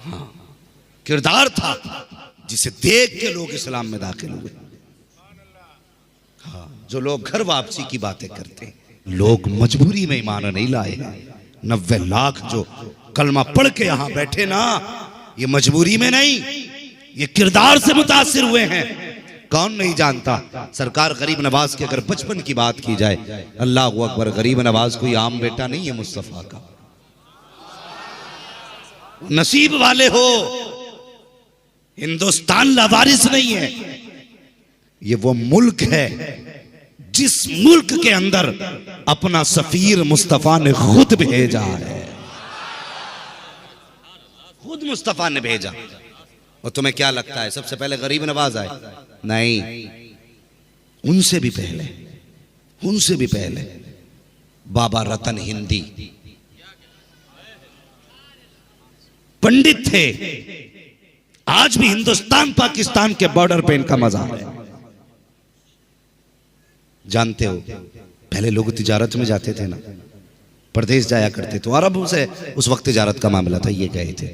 हाँ, किरदार था जिसे देख के लोग इस्लाम में दाखिल हुए। हाँ, जो लोग घर वापसी की बातें करते हैं, लोग मजबूरी में ईमान नहीं लाए। 90 लाख जो कलमा पढ़ के यहां बैठे ना, ये मजबूरी में नहीं, ये किरदार से मुतासिर हुए हैं। कौन नहीं जानता सरकार गरीब नवाज की अगर बचपन की बात की जाए, अल्लाह अकबर, गरीब नवाज कोई आम बेटा नहीं है मुस्तफा का। नसीब वाले हो, हिंदुस्तान लावारिस नहीं है। ये वो मुल्क है जिस मुल्क के अंदर अपना सफीर मुस्तफा ने खुद भेजा है, खुद मुस्तफा ने भेजा। और तुम्हें क्या लगता है सबसे पहले गरीब नवाज आए? नहीं, उनसे भी पहले, उनसे भी पहले बाबा रतन हिंदी पंडित थे। आज भी हिंदुस्तान पाकिस्तान के बॉर्डर पे इनका मज़ार है। जानते हो पहले लोग तिजारत में जाते थे ना, परदेश जाया करते तो अरबों से उस वक्त तिजारत का मामला था, ये गए थे।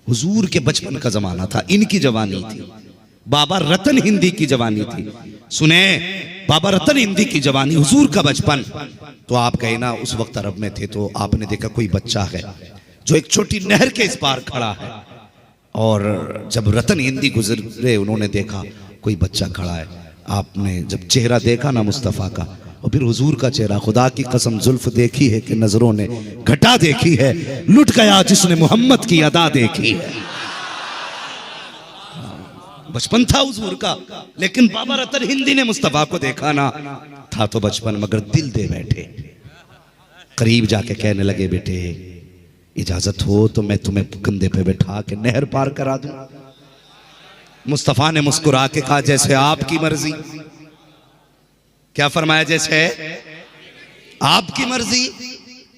हुजूर के बचपन का जमाना था, इनकी जवानी थी, बाबा रतन हिंदी की जवानी थी। सुने, बाबा रतन हिंदी की जवानी, हुजूर का बचपन। तो आप गए ना, उस वक्त अरब में थे, तो आपने देखा कोई बच्चा है जो एक छोटी नहर के इस पार खड़ा है। और जब रतन हिंदी गुजरे, उन्होंने देखा कोई बच्चा खड़ा है। आपने जब चेहरा देखा ना मुस्तफ़ा का, और फिर हुजूर का चेहरा, खुदा की कसम जुल्फ देखी है कि नजरों ने घटा देखी है, लुट गया जिसने मोहम्मद की अदा देखी है। बचपन था हुजूर का, लेकिन बाबा रतन हिंदी ने मुस्तफ़ा को देखा ना, था तो बचपन मगर दिल दे बैठे। करीब जाके कहने लगे, बेटे इजाजत हो तो मैं तुम्हें कंधे पे बैठा के नहर पार करा दूं। मुस्तफा ने मुस्कुरा के कहा, जैसे आपकी मर्जी। क्या फरमाया? जैसे आपकी मर्जी।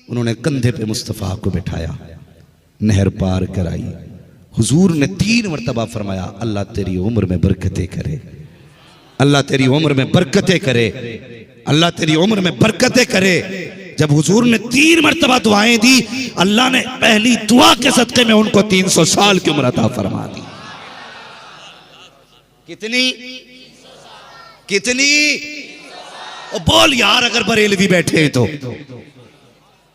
उन्होंने कंधे पे मुस्तफा को बैठाया, नहर पार कराई। हुजूर ने 3 मरतबा फरमाया, अल्लाह तेरी उम्र में बरकतें करे, अल्लाह तेरी उम्र में बरकतें करे, अल्लाह तेरी उम्र में बरकतें करे। जब हुजूर ने 3 मरतबा दुआएं दी, अल्लाह ने पहली दुआ के सदके में उनको 300 साल की उम्र अता फरमा दी। कितनी? कितनी? ओ बोल यार, अगर बरेलवी बैठे तो।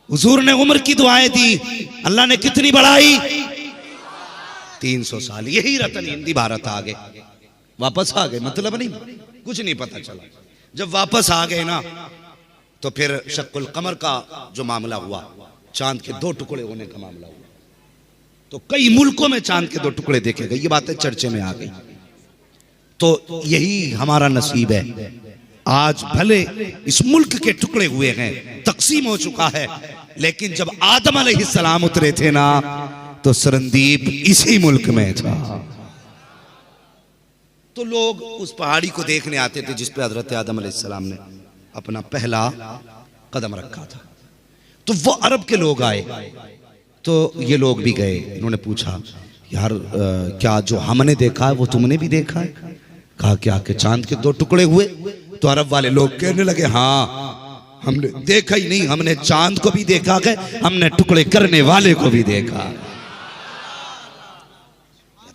हुजूर ने उम्र की दुआएं दी, अल्लाह ने कितनी बढ़ाई? 300 साल। यही रतन हिंदी भारत आ गए, वापस आ गए। मतलब नहीं, कुछ नहीं पता चला। जब वापस आ गए ना, तो फिर शक्कुल कमर का जो मामला हुआ, चांद के 2 टुकड़े होने का मामला हुआ। तो कई मुल्कों में चांद के 2 टुकड़े देखे गए, ये बातें चर्चे में आ गई। तो यही हमारा नसीब है। आज भले इस मुल्क के टुकड़े हुए हैं, तकसीम हो चुका है, लेकिन जब आदम अलैहिस्सलाम उतरे थे ना, तो सरंदीप इसी मुल्क में था। तो लोग उस पहाड़ी को देखने आते थे जिस पे हजरत आदम अलैहिस्सलाम ने अपना पहला कदम रखा था। तो वो अरब के लोग आए, तो ये लोग भी गए। इन्होंने पूछा, यार क्या जो हमने देखा है वो तुमने भी देखा है? कहा क्या कि चांद के 2 टुकड़े हुए? तो अरब वाले लोग कहने लगे, हाँ हमने देखा ही नहीं, हमने चांद को भी देखा है, हमने टुकड़े करने वाले को भी देखा।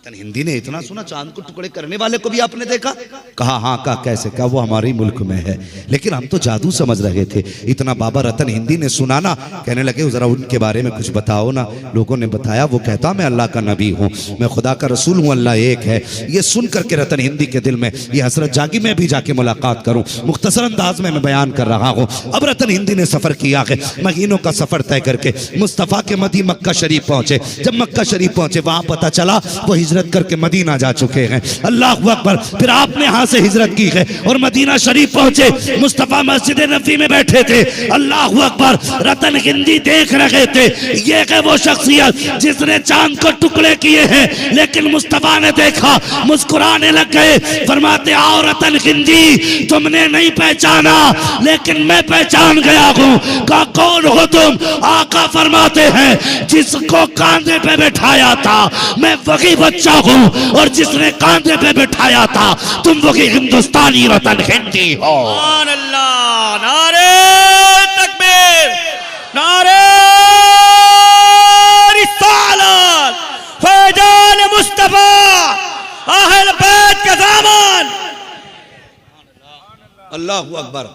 हिंदी ने इतना सुना, चांद को टुकड़े करने वाले को भी आपने देखा? कहा हाँ। कहा कैसे? कहा वो हमारे मुल्क में है, लेकिन हम तो जादू समझ रहे थे। इतना बाबा रतन हिंदी ने सुना ना, कहने लगे जरा उनके बारे में कुछ बताओ ना। लोगों ने बताया, वो कहता मैं अल्लाह का नबी हूँ, मैं खुदा का रसूल हूँ, अल्लाह एक है। ये सुन करके रतन हिंदी के दिल में ये हसरत जागी, मैं भी जाके मुलाकात करूँ। मुख्तसर अंदाज में मैं बयान कर रहा हूँ। अब रतन हिंदी ने सफर किया है, महीनों का सफर तय करके मुस्तफ़ा के मदी मक्का शरीफ पहुंचे। जब मक्का शरीफ पहुंचे, वहां पता चला वो हिजरत करके मदीना जा चुके हैं। अल्लाह अकबर। फिर आपने यहां से हिजरत की है और मदीना शरीफ पहुंचे। मुस्तफा मस्जिद नबी में बैठे थे। अल्लाह अकबर। रतन हिंदी देख रहे थे, ये है वो शख्सियत जिसने चांद को टुकड़े किए हैं, लेकिन मुस्तफा ने देखा, मुस्कुराने लग गए। फरमाते, आओ रतन हिंदी, तुमने नहीं पहचाना लेकिन मैं पहचान गया हूं। कहा कौन हो तुम? आका फरमाते हैं, जिसको कांधे पे बैठाया था मैं वही बच्चा हूं, और जिसने कांधे पे बैठाया था तुम वही हिंदुस्तानी रतन हिंदी हो। सुभान अल्लाह। नारे तकबीर, नारे रिसालत, फैजान अल्लाहु अकबर।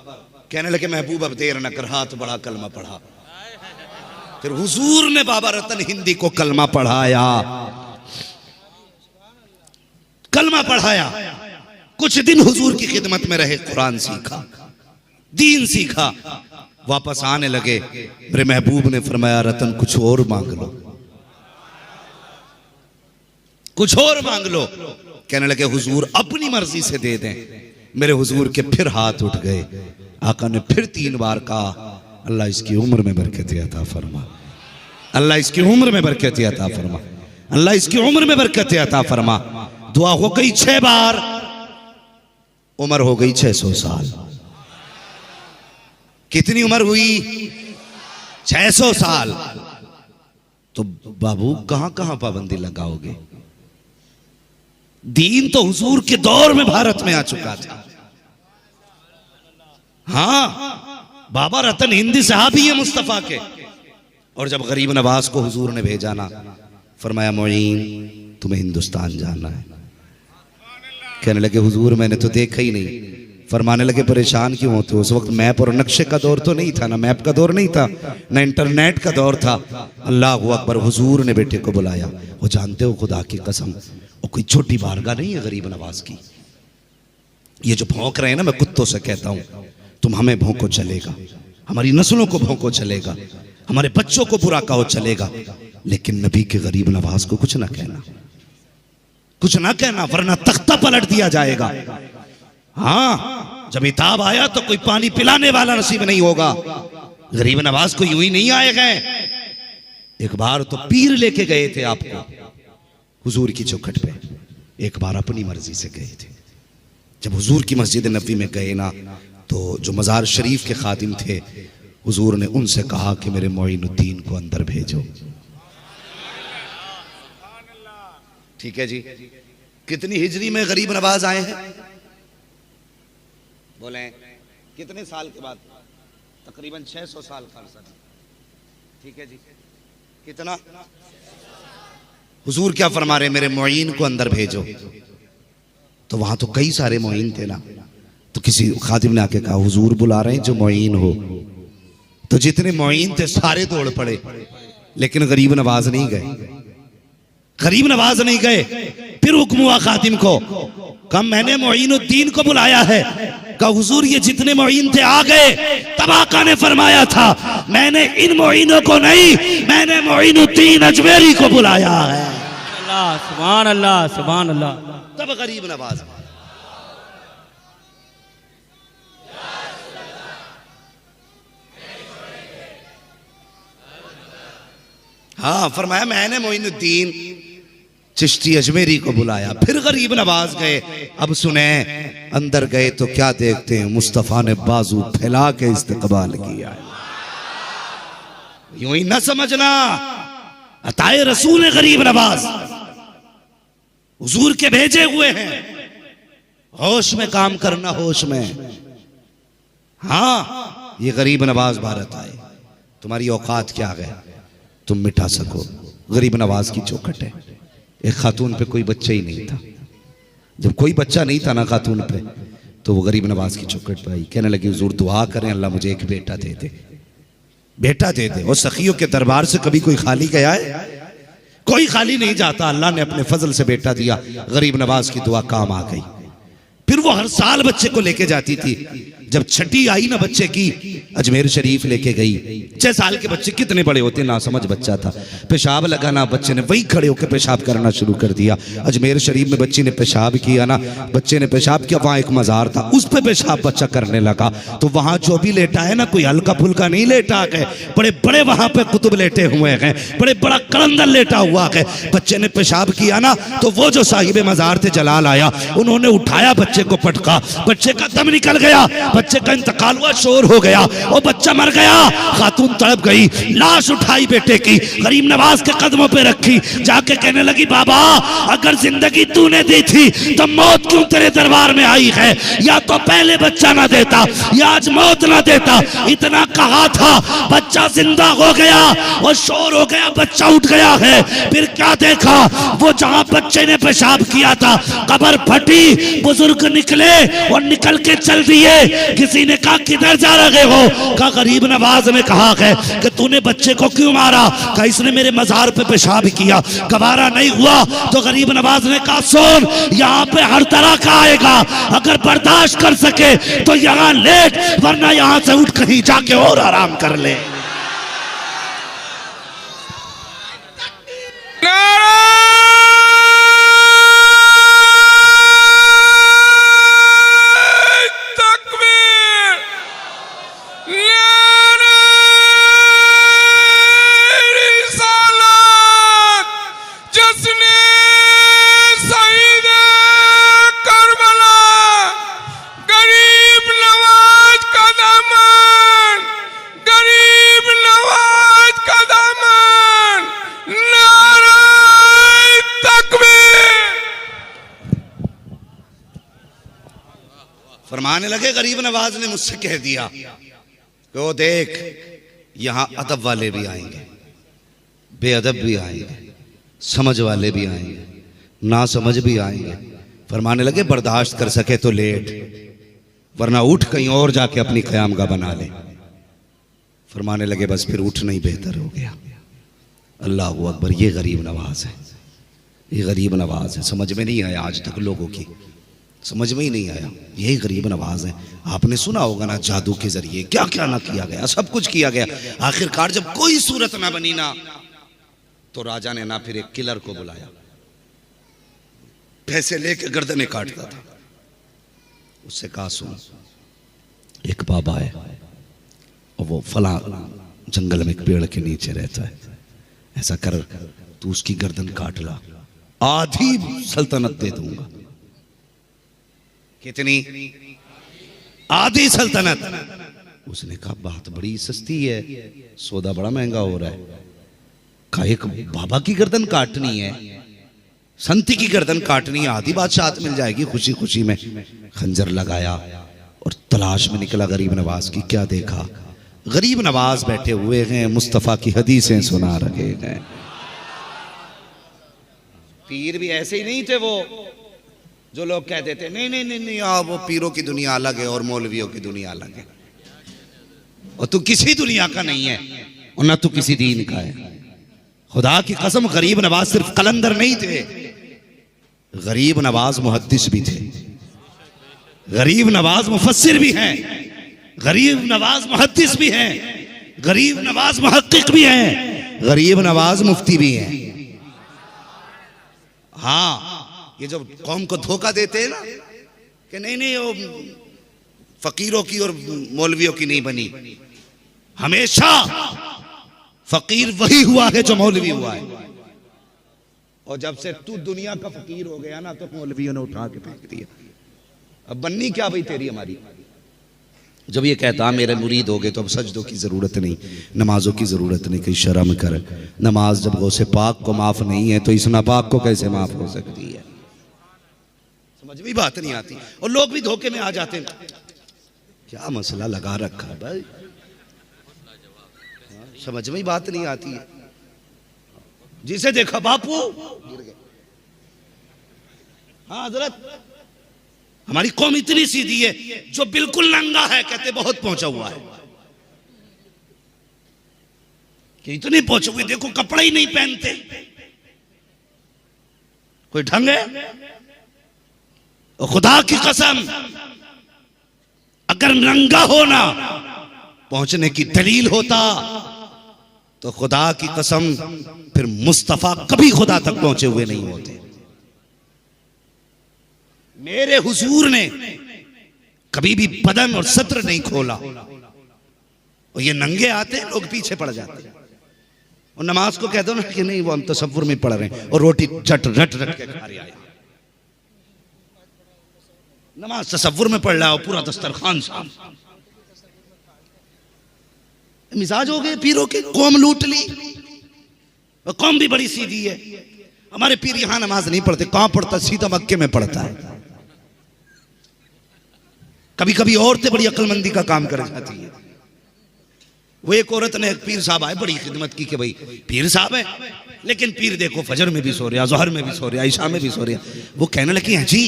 कहने लगे महबूब अब देर न कर, हाथ बढ़ा, कलमा पढ़ा। फिर हुजूर ने बाबा रतन हिंदी को कलमा पढ़ाया, कलमा पढ़ाया। कुछ दिन हुजूर की खिदमत में रहे, कुरान सीखा, दीन सीखा, वापस आने लगे। मेरे महबूब ने फरमाया रतन कुछ और मांग लो, कुछ और मांग लो। कहने लगे हुजूर अपनी मर्जी से दे दें। मेरे हुजूर के फिर हाथ उठ गए। आका ने फिर 3 बार कहा अल्लाह इसकी उम्र में बरकत अता फरमा, अल्लाह इसकी उम्र में बरकत अता फरमा, अल्लाह इसकी उम्र में बरकत अता फरमा। दुआ हो गई 6 बार, उम्र हो गई 600 साल। कितनी उम्र हुई? 600 साल। तो बाबू कहां कहां पाबंदी लगाओगे? दीन तो हुजूर के दौर में भारत में आ चुका था। हाँ, बाबा रतन हिंदी सहाबी है मुस्तफा के। और जब गरीब नवाज को हुजूर ने भेजा ना, फरमाया मोइन तुम्हें हिंदुस्तान जाना है। कहने लगे हुजूर मैंने तो देखा ही नहीं। फरमाने लगे परेशान क्यों होते हो? उस वक्त मैप और नक्शे का दौर तो नहीं था, ना मैप का दौर नहीं था, ना इंटरनेट का दौर था। अल्लाह अकबर। हुजूर ने बेटे को बुलाया। वो जानते हो खुदा की कसम वो कोई छोटी बारगाह नहीं है गरीब नवाज की। ये जो भौंक रहे हैं ना, मैं कुत्तों से कहता हूं तुम हमें भौंको चलेगा, हमारी नस्लों को भौंको चलेगा, हमारे बच्चों को बुरा कहो चलेगा, लेकिन नबी के गरीब नवाज को कुछ ना कहना, कुछ ना कहना, वरना तख्ता पलट दिया जाएगा। हाँ, जब इताब आया तो कोई पानी पिलाने वाला नसीब नहीं होगा। गरीब नवाज को यूं ही नहीं आए गए। एक बार तो पीर लेके गए थे आपको हुजूर की चौखट पे, एक बार अपनी मर्जी से गए थे। जब हुजूर की मस्जिद नबी में गए ना, तो जो मजार शरीफ के खादिम थे, हुजूर ने उनसे कहा कि मेरे मोइनुद्दीन को अंदर भेजो। ठीक है जी। कितनी हिजरी में गरीब नवाज आए हैं? बोले कितने साल के बाद? तकरीबन 600 साल का अरसा। ठीक है जी। कितना? हुजूर क्या फरमा रहे? मेरे मोइन को अंदर भेजो। तो वहां तो कई सारे मोइन थे ना, तो किसी खादिम ने आके कहा हुजूर बुला रहे हैं जो मोइन हो। तो जितने मोइन थे सारे दौड़ पड़े, लेकिन गरीब नवाज नहीं गए, गरीब नवाज नहीं गए। फिर हुक्म हुआ खादिम को, कहा मैंने मोइनुद्दीन को बुलाया है। कहा हुजूर ये जितने मोइन थे आ गए। तब आका ने फरमाया था मैंने इन मोइनों को नहीं, मैंने मोइनुद्दीन अजमेरी को बुलाया है। अल्लाह सुभान अल्लाह सुभान अल्लाह। तब गरीब नवाज। हाँ, फरमाया मैंने मोइनुद्दीन चिश्ती अजमेरी को बुलाया। फिर गरीब नवाज गए। अब सुने, अंदर गए तो क्या देखते हैं? मुस्तफा ने बाजू फैला के इस्तकबाल किया। यूं ही ना समझना, अताए रसूल गरीब नवाज हुजूर के भेजे हुए हैं। होश में काम करना, होश में। हाँ, ये गरीब नवाज भारत आए, तुम्हारी औकात क्या है तुम मिटा सको? गरीब नवाज की चौखट है। एक खातून पे कोई बच्चा ही नहीं था। जब कोई बच्चा नहीं था ना खातून पे, तो वो गरीब नवाज की चौखट पे आई। कहने लगी हुजूर दुआ करें अल्लाह मुझे एक बेटा दे दे, बेटा दे दे। और सखियों के दरबार से कभी कोई खाली गया है? कोई खाली नहीं जाता। अल्लाह ने अपने फजल से बेटा दिया। गरीब नवाज की दुआ काम आ गई। फिर वो हर साल बच्चे को लेके जाती थी। जब छठी आई ना बच्चे की, अजमेर शरीफ लेके गई। 6 साल के बच्चे कितने बड़े होते, ना समझ बच्चा था। पेशाब लगा ना, बच्चे ने वही खड़े होकर पेशाब करना शुरू कर दिया। अजमेर शरीफ में बच्ची ने पेशाब किया ना, बच्चे ने पेशाब किया, वहां एक मजार था, उस पर पेशाब बच्चा करने लगा। तो वहां जो भी लेटा है ना, कोई हल्का फुल्का नहीं लेटा है, बड़े बड़े वहां पे कुतुब लेटे हुए हैं, बड़े बड़ा कलंदर लेटा हुआ है। बच्चे ने पेशाब किया ना, तो वो जो साहिब मजार थे जलाल आया, उन्होंने उठाया, बच्चे को पटका, बच्चे का दम निकल गया, बच्चे का इंतकाल हुआ, शोर हो गया, वो बच्चा मर गया। खातून तड़प गई, लाश उठाई बेटे की, गरीब नवाज के कदमों पे रखी, जाके कहने लगी बाबा अगर जिंदगी तूने दी थी तो मौत क्यों तेरे दरबार में आई है? या तो पहले बच्चा ना देता या आज मौत ना देता। इतना कहा था, बच्चा जिंदा हो गया और शोर हो गया, बच्चा उठ गया है। फिर क्या देखा? वो जहां बच्चे ने पेशाब किया था, कब्र फटी, बुजुर्ग निकले और निकल के चल दिए। किसी ने कहा किधर जा रहे हो? कहा गरीब नवाज ने कहा है कि तूने बच्चे को क्यों मारा? कहा इसने मेरे मजार पे पेशाब किया, गवारा नहीं हुआ। तो गरीब नवाज ने कहा सुन, यहाँ पे हर तरह का आएगा, अगर बर्दाश्त कर सके तो यहाँ लेट, वरना यहाँ से उठ कहीं जाके और आराम कर ले। फरमाने लगे गरीब नवाज ने मुझसे कह दिया कि वो देख यहां अदब वाले भी आएंगे, बेअदब भी आएंगे, समझ वाले भी आएंगे, ना समझ भी आएंगे। फरमाने लगे बर्दाश्त कर सके तो लेट, वरना उठ कहीं और जाके अपनी क़यामगाह बना ले। फरमाने लगे बस फिर उठना ही बेहतर हो गया। अल्लाह अकबर। ये गरीब नवाज है, ये गरीब नवाज है। समझ में नहीं आया आज तक लोगों की, समझ में ही नहीं आया। यही गरीब नवाज है। आपने सुना होगा ना जादू के जरिए क्या क्या ना किया गया, सब कुछ किया गया। आखिरकार जब कोई सूरत ना बनी ना, तो राजा ने ना फिर एक किलर को बुलाया, पैसे लेके गर्दनें काटता था। उससे कहा सुन, एक बाबा है और वो फला जंगल में एक पेड़ के नीचे रहता है, ऐसा कर तू उसकी गर्दन काट ला, आधी सल्तनत दे दूंगा। कितनी? आधी सल्तनत। उसने कहा बात बड़ी सस्ती है, सौदा बड़ा महंगा हो रहा है। कहा एक बाबा की गर्दन काटनी है, संती की गर्दन काटनी है, आधी बादशाहत मिल जाएगी खुशी खुशी में। खंजर लगाया और तलाश में निकला गरीब नवाज की। क्या देखा? गरीब नवाज बैठे हुए हैं, मुस्तफा की हदीसें सुना रहे हैं। पीर भी ऐसे ही नहीं थे वो जो लोग कहते थे नहीं नहीं नहीं नहीं वो पीरों की दुनिया अलग है और मौलवियों की दुनिया अलग है, और तू किसी दुनिया का नहीं है और ना तू किसी दीन का है। खुदा की कसम गरीब नवाज सिर्फ कलंदर नहीं थे, गरीब नवाज मुहद्दिस भी थे, गरीब नवाज मुफस्सिर भी हैं, गरीब नवाज मुहद्दिस भी हैं, गरीब नवाज मुहक्किक भी हैं, गरीब नवाज मुफ्ती भी हैं। हाँ, ये जो कौम को धोखा देते हैं ना कि नहीं नहीं वो फकीरों की और मौलवियों की नहीं बनी, हमेशा फकीर वही हुआ है जो मौलवी हुआ है। और जब से तू दुनिया का फकीर हो गया ना, तो मौलवियों ने उठा के फेंक दिया। अब बननी क्या भाई तेरी हमारी? जब ये कहता मेरे मुरीद हो गए तो अब सजदों की जरूरत नहीं, नमाजों की जरूरत नहीं, कहीं शर्म कर। नमाज जब गौसे पाक को माफ नहीं है तो इस नापाक को कैसे माफ हो सकती है? समझ में बात नहीं आती और लोग भी धोखे में आ जाते हैं। क्या मसला लगा रखा है भाई, समझ में बात नहीं आती है। जिसे देखा बापू गिर गए। हाँ हजरत, हमारी कौम इतनी सीधी है, जो बिल्कुल नंगा है कहते बहुत पहुंचा हुआ है, कि इतनी पहुंचे हुए देखो कपड़ा ही नहीं पहनते, कोई ढंग है? और खुदा की कसम अगर नंगा होना पहुंचने की दलील होता तो खुदा की कसम फिर मुस्तफा कभी खुदा तक पहुंचे हुए नहीं होते। मेरे हुजूर ने कभी भी बदन और सत्र नहीं खोला, और ये नंगे आते लोग पीछे पड़ जाते हैं। और नमाज को कह दो ना कि नहीं वो हम तसव्वुर में पढ़ रहे हैं, और रोटी रट रट के खा रहे हैं। नमाज तसव्वुर में पढ़ रहा है और पूरा दस्तरखान साम। मिजाज हो गए पीरों के, कौम लूट ली। और कौम भी बड़ी सीधी है। हमारे पीर यहां नमाज नहीं पढ़ते, कहां पढ़ता? सीधा मक्के में पढ़ता है। कभी कभी औरतें बड़ी अक्लमंदी का काम कर जाती है। वो एक औरत ने एक पीर साहब आए, बड़ी खिदमत की कि भाई पीर साहब है, लेकिन पीर देखो फजर में भी सो रहा, जोहर में भी सो रहा, ईशा में भी सो रहा। वो कहने लगी हैं जी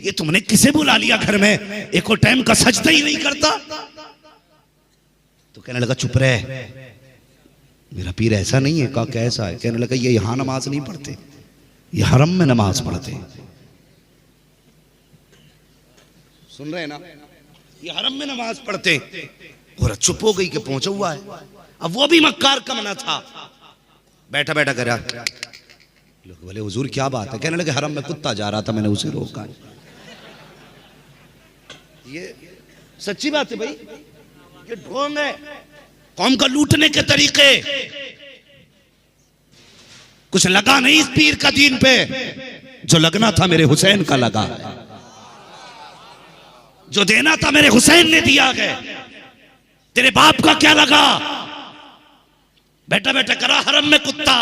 ये तुमने किसे बुला लिया घर में, एक और टाइम का सजदा ही नहीं करता। तो कहने लगा चुप रहे, मेरा पीर ऐसा नहीं है। कहा कैसा है? कहने लगा ये यहां नमाज नहीं पढ़ते, ये हरम में नमाज पढ़ते। सुन रहे हैं ना, ये हरम में नमाज पढ़ते। और चुप हो गई कि पहुंचा हुआ है। अब वो भी मक्कार कमना था, बैठा बैठा करा। लोग बोले हुजूर क्या बात है? कहने लगे हरम में कुत्ता जा रहा था, मैंने उसे रोका। ये सच्ची बात है भाई, ये ढोंग है कौम का लूटने के तरीके। कुछ लगा नहीं इस पीर का दीन पे, जो लगना था मेरे हुसैन का लगा, जो देना था मेरे हुसैन ने दिया है। तेरे बाप का क्या लगा? बैठा बैठा करा हरम में कुत्ता।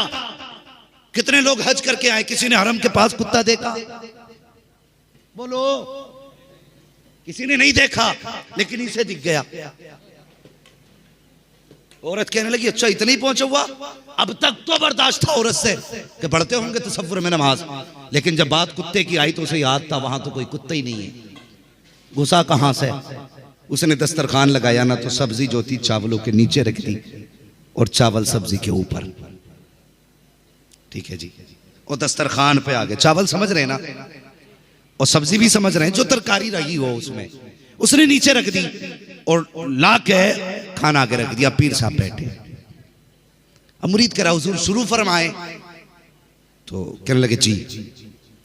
कितने लोग हज करके आए, किसी ने हरम के पास कुत्ता देखा? बोलो, किसी ने नहीं देखा, लेकिन इसे दिख गया। औरत कहने लगी अच्छा इतना ही पहुंचा हुआ? अब तक तो बर्दाश्त था औरत से कि पढ़ते होंगे तसव्वुर में नमाज, लेकिन जब बात कुत्ते की आई तो उसे याद था वहां तो कोई कुत्ता ही नहीं है। गुस्सा कहां से? उसने दस्तरखान लगाया ना, तो सब्जी जो थी चावलों के नीचे रख दी और चावल सब्जी के ऊपर। ठीक है जी, और दस्तरखान पे आ गए। चावल समझ रहे ना, और सब्जी भी समझ रहे हैं, जो तरकारी रही हो उसमें उसने नीचे रख दी और ला के खाना आगे रख दिया। पीर साहब बैठे, अब मुरीद कह रहा हुजूर शुरू फरमाए। तो कहने लगे जी,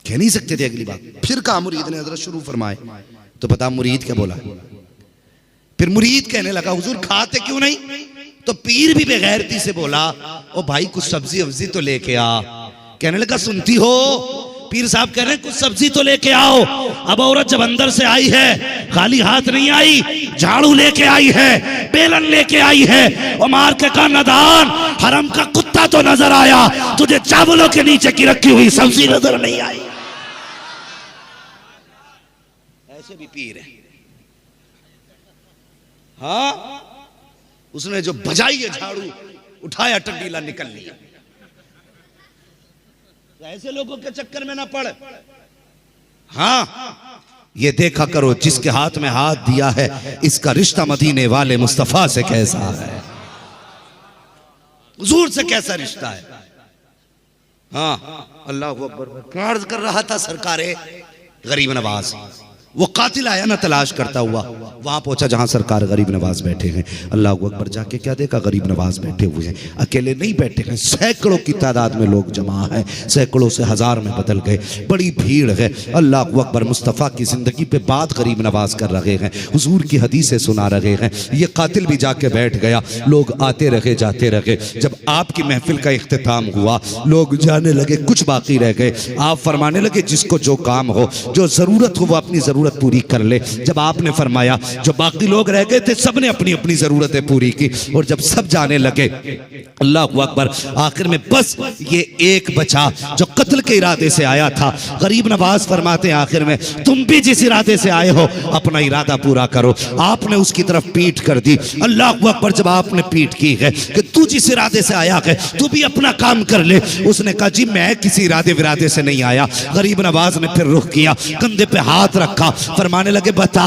कह नहीं सकते थे अगली बात। फिर कहा मुरीद ने हजरत शुरू फरमाए। तो बता मुरीद क्या बोला? फिर मुरीद कहने लगा हुजूर खाते क्यों नहीं? तो पीर भी बेगैरती से बोला ओ भाई कुछ सब्जी वब्जी तो लेके आ। कहने लगा सुनती हो? पीर साहब कह रहे हैं कुछ सब्जी तो लेके आओ। अब औरत जब अंदर से आई है, खाली हाथ नहीं आई, झाड़ू लेके आई है, बेलन लेके आई है। और मार के कहा नदान, हरम का कुत्ता तो नजर आया, तुझे चावलों के नीचे की रखी हुई सब्जी नजर नहीं आई। ऐसे भी पीर है। हाँ, उसने जो बजाई है झाड़ू, उठाया टंडीला निकल लिया। ऐसे लोगों के चक्कर में ना पड़। हाँ, ये देखा करो जिसके हाथ में हाथ दिया है इसका रिश्ता मदीने वाले मुस्तफा से कैसा है, हुजूर से कैसा रिश्ता है। हाँ, अल्लाह अकबर। अर्ज कर रहा था सरकारे गरीब नवाज, वो कातिल आया ना तलाश करता हुआ, वहां पहुंचा जहां सरकार गरीब नवाज बैठे हैं। अल्लाह अकबर, जाके क्या देखा? गरीब नवाज बैठे हुए हैं, अकेले नहीं बैठे हैं, सैकड़ों की तादाद में लोग जमा है, सैकड़ों से हजार में बदल गए, बड़ी भीड़ है। अल्लाह अकबर, मुस्तफ़ा की जिंदगी पे बात गरीब नवाज कर रहे हैं, हुजूर की हदीसें सुना रहे हैं। ये कातिल भी जाके बैठ गया, लोग आते रहे जाते रहे। जब आपकी महफिल का इख्तिताम हुआ, लोग जाने लगे, कुछ बाकी रह गए। आप फरमाने लगे जिसको जो काम हो, जो जरूरत हो, वो अपनी जरूरत पूरी कर ले। जब आपने फरमाया, जो बाकी लोग रह गए थे सबने अपनी अपनी जरूरतें पूरी की, और जब सब जाने लगे, अल्लाह अकबर, आखिर में बस ये एक बचा जो कत्ल के इरादे से आया था। गरीब नवाज फरमाते हैं आखिर में, तुम भी जिस इरादे से आए हो अपना इरादा पूरा करो। आपने उसकी तरफ पीठ कर दी। अल्लाह अकबर, जब आपने पीठ की है कि तू जिस इरादे से आया है तू भी अपना काम कर ले, उसने कहा जी मैं किसी इरादे विरादे से नहीं आया। गरीब नवाज ने फिर रुख किया, कंधे पे हाथ रखा, फरमाने लगे बता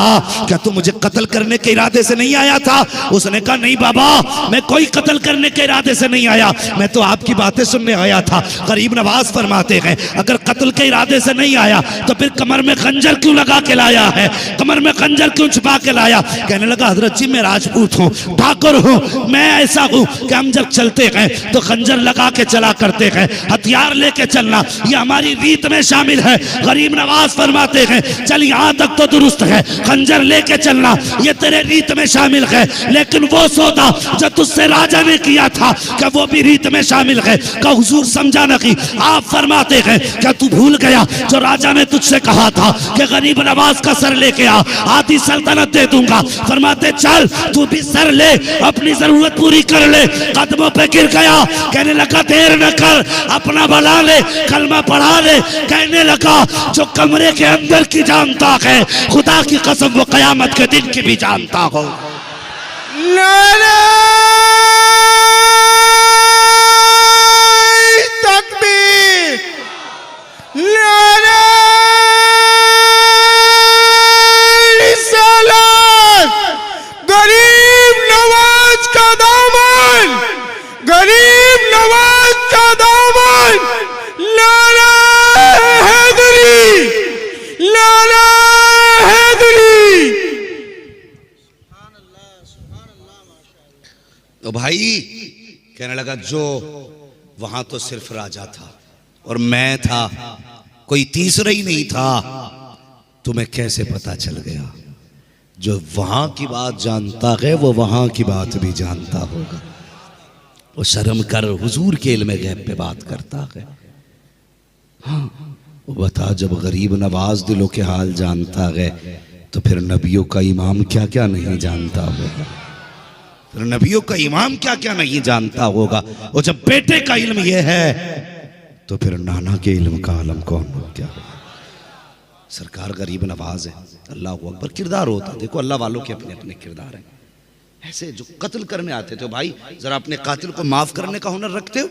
क्या तू मुझे कत्ल करने के इरादे से नहीं आया था? उसने कहा नहीं बाबा, मैं कोई कत्ल करने के इरादे से नहीं आया, मैं तो आपकी बातें सुनने आया था। गरीब नवाज फरमाते हैं अगर कत्ल के इरादे से नहीं आया तो फिर कमर में खंजर क्यों लगा के लाया है, कमर में खंजर क्यों छुपा के लाया? कहने लगा हजरत जी मैं राजपूत हूँ, ठाकुर हूँ, मैं ऐसा हूँ कि हम जब चलते हैं तो खंजर लगा के चला करते हैं, हथियार लेके चलना ये हमारी रीत में शामिल है। गरीब नवाज फरमाते हैं चल यहाँ तक तो दुरुस्त है, खंजर लेके चलना ये तेरे रीत में शामिल है, लेकिन वो सौदा जो तुझसे राजा ने किया था क्या वो भी रीत में शामिल है? का हुजूर समझा नहीं। आप फरमाते हैं क्या तू भूल गया जो राजा ने तुझसे कहा था कि गरीब नवाज का सर लेके आ, आधी सल्तनत दे दूंगा। फरमाते चल तू भी सर ले, अपनी जरूरत पूरी कर ले। कदमों पे गिर गया, कहने लगा देर न कर, अपना भला ले, कलमा पढ़ा ले। कहने लगा जो कमरे के अंदर की जानता है खुदा की कसम वो कयामत के दिन की भी जानता हो। नारे तकबीर, नारे भाई, कहने लगा जो वहां तो सिर्फ राजा था और मैं था, कोई तीसरा ही नहीं था। तुम्हें कैसे पता चल गया? जो वहां की बात जानता है वो वहां की बात भी जानता होगा। वो शर्म कर, हुजूर के इल्म गैब पे बात करता है। हाँ, वो बता, जब गरीब नवाज दिलों के हाल जानता है तो फिर नबियों का इमाम क्या क्या नहीं जानता होगा। फिर नबियों का इमाम क्या क्या नहीं जानता होगा। और जब बेटे का इल्म यह है तो फिर नाना के इल्म का आलम कौन हो क्या? सरकार गरीब नवाज है, अल्लाह अकबर। किरदार होता, देखो अल्लाह वालों के अपने अपने किरदार हैं। ऐसे जो कत्ल करने आते थे, भाई जरा अपने कातिल को माफ करने का हुनर रखते हो।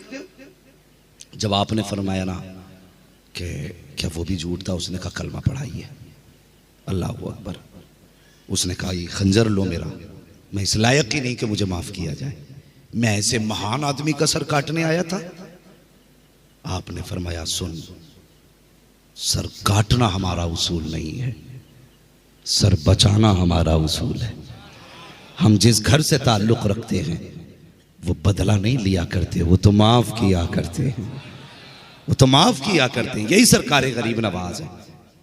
जब आपने फरमाया ना कि क्या वो भी झूठ था, उसने कहा कलमा पढ़ाइए, अल्लाह अकबर। उसने कहा ये खंजर लो मेरा, मैं इस लायक ही नहीं कि मुझे माफ किया जाए, मैं ऐसे महान आदमी का सर काटने आया था। आपने फरमाया सुन, सर काटना हमारा उसूल नहीं है, सर बचाना हमारा उसूल है। हम जिस घर से ताल्लुक रखते हैं वो बदला नहीं लिया करते, वो तो माफ किया करते हैं, वो तो माफ किया करते हैं। यही सरकार गरीब नवाज है।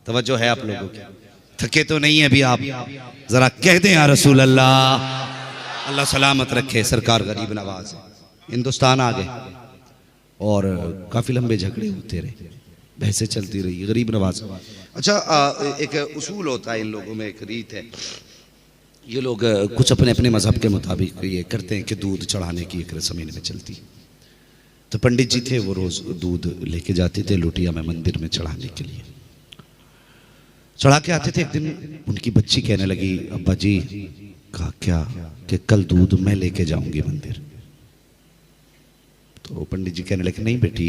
तवज्जो है आप लोगों की? थके तो नहीं है अभी आप? जरा कह दें या रसूल अल्लाह। अल्लाह सलामत रखे। सरकार गरीब नवाज है। हिंदुस्तान आ गए और काफी लंबे झगड़े होते रहे, बहसें चलती रही। गरीब नवाज, अच्छा एक उसूल होता है इन लोगों में, एक रीत है। ये लोग कुछ अपने अपने मजहब के मुताबिक ये करते हैं कि दूध चढ़ाने की एक रस्म इनमें चलती। तो पंडित जी थे, वो रोज दूध लेके जाते थे लोटिया में मंदिर में चढ़ाने के लिए। चढ़ा के आते थे। एक दिन उनकी बच्ची कहने लगी, अब्बा जी। कहा क्या? कि कल दूध मैं लेके जाऊंगी मंदिर। तो पंडित जी कहने लगे, नहीं बेटी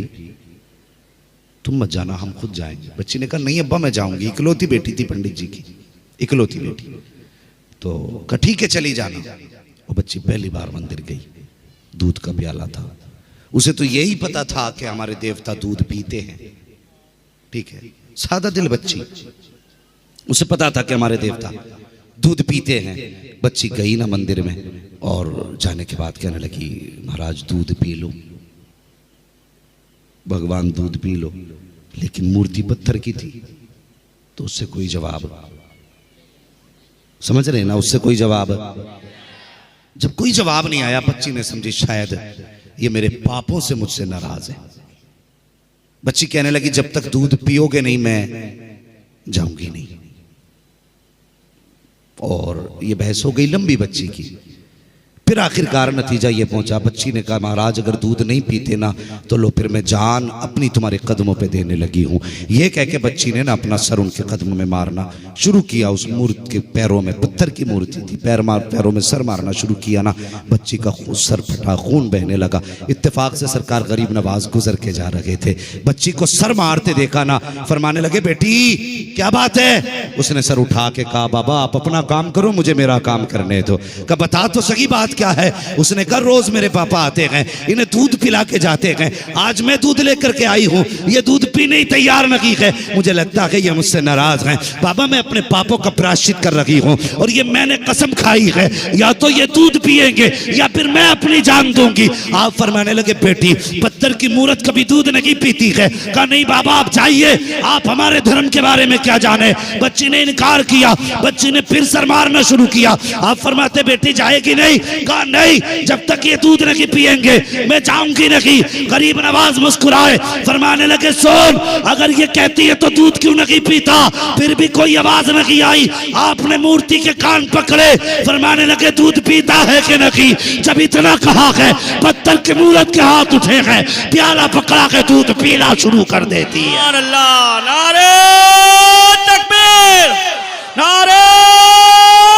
तुम मत जाना, हम खुद जाएंगे। बच्ची ने कहा नहीं अब्बा मैं जाऊंगी। इकलौती बेटी थी पंडित जी की, इकलौती बेटी। तो कहा ठीक है चली जाना। वो बच्ची पहली बार मंदिर गई, दूध का प्याला था। उसे तो यही पता था कि हमारे देवता दूध पीते हैं, ठीक है, सादा दिल बच्ची। उसे पता था कि हमारे देवता दूध पीते हैं। बच्ची गई ना मंदिर में, और जाने के बाद कहने लगी, महाराज दूध पी लो, भगवान दूध पी लो। लेकिन मूर्ति पत्थर की थी, तो उससे कोई जवाब, समझ रहे ना, उससे कोई जवाब। जब कोई जवाब नहीं आया, बच्ची ने समझी शायद ये मेरे पापों से मुझसे नाराज है। बच्ची कहने लगी, जब तक दूध पियोगे नहीं मैं जाऊंगी नहीं। और ये बहस हो गई लंबी बच्ची की। फिर आखिरकार नतीजा ये पहुंचा, बच्ची ने कहा महाराज अगर दूध नहीं पीते ना तो लो फिर मैं जान अपनी तुम्हारे कदमों पे देने लगी हूं। ये कह के बच्ची ने ना अपना सर उनके कदमों में मारना शुरू किया। उस मूर्ति के पैरों में, पत्थर की मूर्ति थी, पैरों में सर मारना शुरू किया ना। बच्ची का सर फटा, खून बहने लगा। इत्तेफाक से सरकार गरीब नवाज गुजर के जा रहे थे, बच्ची को सर मारते देखा ना, फरमाने लगे बेटी क्या बात है? उसने सर उठा के कहा बाबा आप अपना काम करो, मुझे मेरा काम करने दो। कहा बता तो सही बात क्या है? उसने कहा रोज मेरे पापा आते हैं, इन्हें दूध पिला के जाते हैं, आज मैं दूध लेकर के आई हूं, ये दूध पीने ही तैयार नहीं है। मुझे लगता है ये मुझसे नाराज हैं। बाबा मैं अपने पापों का प्रायश्चित कर रही हूं, और ये मैंने कसम खाई है या तो ये दूध पिएंगे या फिर मैं अपनी जान दूंगी। आप फरमाने लगे बेटी पत्थर की मूर्त कभी दूध नहीं पीती है। कहा नहीं बाबा आप जाइए, आप हमारे धर्म के बारे में क्या जाने। बच्ची ने इनकार किया। बच्ची ने फिर सर मारना शुरू किया। आप फरमाते बेटी जाएगी नहीं? कहा नहीं, जब तक ये दूध नहीं पिएंगे मैं जाऊंगी नहीं। गरीब नवाज मुस्कुराए, फरमाने लगे सुन अगर ये कहती है तो दूध क्यों नहीं पीता? फिर भी कोई आवाज नहीं आई। आपने मूर्ति के कान पकड़े, फरमाने लगे दूध पीता है कि नहीं? जब इतना कहा है पत्थर के मूर्त के हाथ उठे हैं, प्याला पकड़ा के दूध पीना शुरू कर देती है। अल्लाह, नारे तकबीर, नारे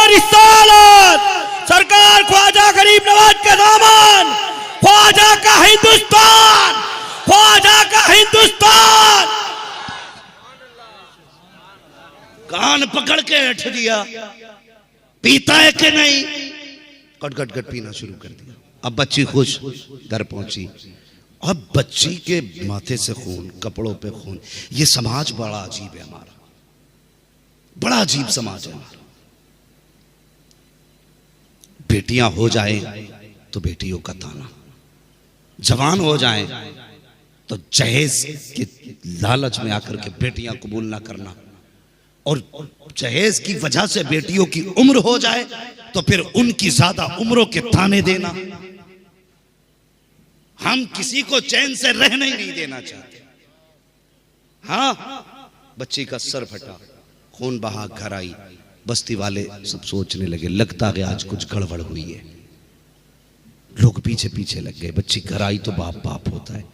रिसालत। सरकार ख्वाजा गरीब नवाज के दामन, ख्वाजा का हिंदुस्तान, ख्वाजा का हिंदुस्तान। कान पकड़ के हट दिया, पीता है कि नहीं? कट कट कट पीना शुरू कर दिया। अब बच्ची खुश घर पहुंची। अब बच्ची के माथे से खून, कपड़ों पे खून। ये समाज बड़ा अजीब है हमारा, बड़ा अजीब समाज है हमारा। बेटियां हो जाए तो बेटियों का ताना, जवान हो जाएं तो जहेज के लालच में आकर के बेटियां कबूल ना करना, और जहेज की वजह से बेटियों की उम्र हो जाए तो फिर उनकी ज्यादा उम्रों के ताने देना। हम किसी को चैन से रहने ही नहीं देना चाहते। हाँ, बच्ची का सर फटा, खून बहा, घर आई, बस्ती वाले सब सोचने लगे लगता है आज कुछ गड़बड़ हुई है। लोग पीछे पीछे लग गए। बच्ची घर आई तो बाप बाप होता है।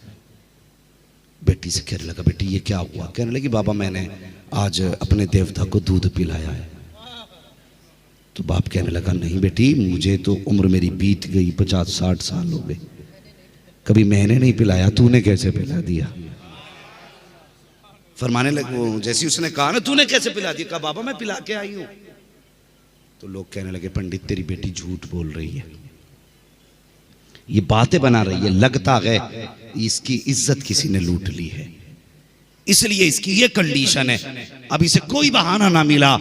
बेटी से कहने लगा बेटी ये क्या हुआ? कहने लगी बाबा मैंने आज अपने देवता को दूध पिलाया है। तो बाप कहने लगा नहीं बेटी, मुझे तो उम्र मेरी बीत गई, 50-60 साल हो गए, कभी मैंने नहीं पिलाया, तूने कैसे पिला दिया? फरमाने लगे, जैसी उसने कहा ना तूने कैसे पिला दिया, कहा बाबा मैं पिला के आई हूं। तो लोग कहने लगे पंडित तेरी बेटी झूठ बोल रही है, ये बातें बना रही है, लगता है इसकी इज्जत किसी ने लूट ली है, इसलिए इसकी ये कंडीशन है। अब इसे कोई बहाना ना मिला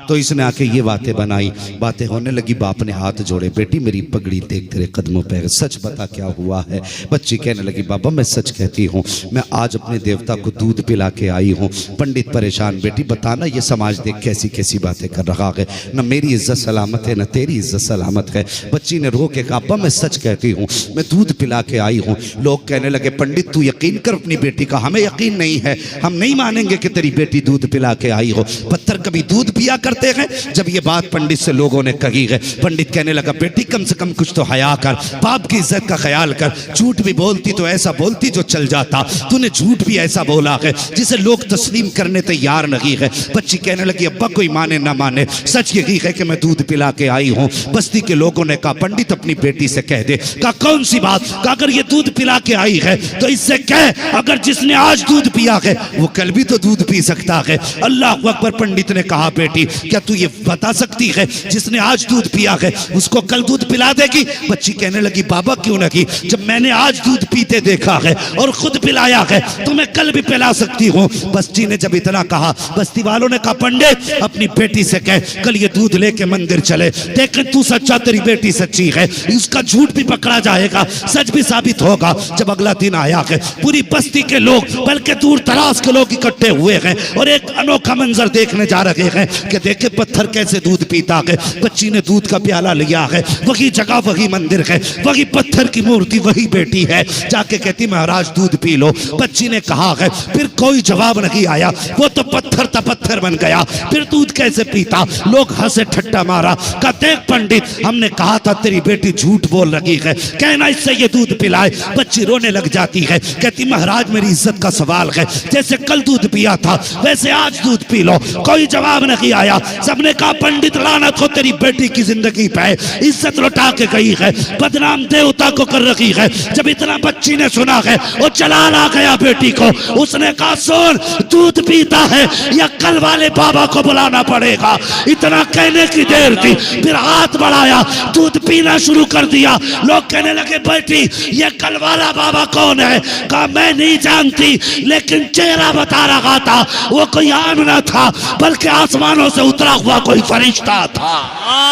तो इसने आके ये बातें बनाई। बातें होने लगी, बाप ने हाथ जोड़े, बेटी मेरी पगड़ी देख तेरे कदमों पे, सच बता क्या हुआ है? बच्ची कहने लगी बाबा मैं सच कहती हूँ, मैं आज अपने देवता को दूध पिला के आई हूँ। पंडित परेशान, बेटी बताना ये समाज देख कैसी कैसी बातें कर रहा है, न मेरी इज्जत सलामत है न तेरी इज्जत सलामत है। बच्ची ने रो के कहा अब्बा मैं सच कहती हूँ, मैं दूध पिला के आई हूँ। लोग कहने लगे पंडित तू यकीन कर अपनी बेटी का, हमें यकीन नहीं है, हम नहीं मानेंगे कि तेरी बेटी दूध पिला के आई हो। पत्थर कभी दूध पिया करते हैं? जब ये बात पंडित से लोगों ने कही है, पंडित कहने लगा बेटी कम से कम कुछ तो हया कर, बाप की इज्जत का ख्याल कर, झूठ भी बोलती तो ऐसा बोलती जो चल जाता, तूने झूठ भी ऐसा बोला है जिसे लोग तस्लीम करने तैयार नहीं है। बच्ची कहने लगी अब्बा कोई माने ना माने, सच यही है कि मैं दूध पिला के आई हूँ। बस्ती के लोगों ने कहा पंडित अपनी बेटी से कह दे। कहा कौन सी बात? कहा अगर ये दूध पिला के आई है तो इससे कह अगर जिसने आज दूध पिया है वो कल भी तो दूध पी सकता है। अल्लाह अकबर। पंडित ने कहा बेटी क्या तू ये बता सकती है जिसने आज दूध पिया है उसको कल दूध पिला देगी? बच्ची कहने लगी बाबा क्यों नहीं, जब मैंने आज दूध पीते देखा है और खुद पिलाया है तो मैं कल भी पिला सकती हूँ। बस्ती ने जब इतना कहा, बस्ती वालों ने कहा पंडित अपनी बेटी से कह कल ये दूध लेके मंदिर चले, देख तू सच्चा तेरी बेटी सच्ची है, इसका झूठ भी पकड़ा जाएगा, सच भी साबित होगा। जब अगला दिन आया है पूरी बस्ती के लोग बल्कि दूर दराज के लोग इकट्ठे हुए हैं और एक अनोखा मंजर देखने जा रहे हैं कि देखे पत्थर कैसे दूध पीता है। बच्ची ने दूध का प्याला लिया है, वही जगह वही मंदिर है, वही पत्थर की मूर्ति वही बेटी है, जाके कहती महाराज दूध पी लो। बच्ची ने कहा है, फिर कोई जवाब नहीं आया, वो तो पत्थर पत्थर बन गया, फिर दूध कैसे पीता? लोग हंसे ठट्टा मारा, कहा देख पंडित हमने कहा था तेरी बेटी झूठ बोल रही है, कहना इससे ये दूध पिलाए। बच्ची रोने लग जाती है, कहती महाराज मेरी इज्जत का सवाल है, जैसे कल दूध पिया था वैसे आज दूध पी लो। कोई जवाब नहीं आया। सबने कहा पंडित लानत हो तेरी बेटी की जिंदगी पे, इज्जत लुटा के गई है, बदनाम देवता को कर रही है। जब इतना बच्ची ने सुना है वो चला आ गया बेटी को, उसने कहा सुन दूध पीता है या कल वाले बाबा को बुलाना पड़ेगा। इतना कहने की देर थी, फिर हाथ बढ़ाया, दूध पीना शुरू कर दिया। लोग कहने लगे बेटी ये कल वाला बाबा कौन है? कहा मैं नहीं जानती, लेकिन चेहरा बता रहा था वो कोई आम ना था बल्कि आसमानों से उतरा हुआ कोई फरिश्ता था।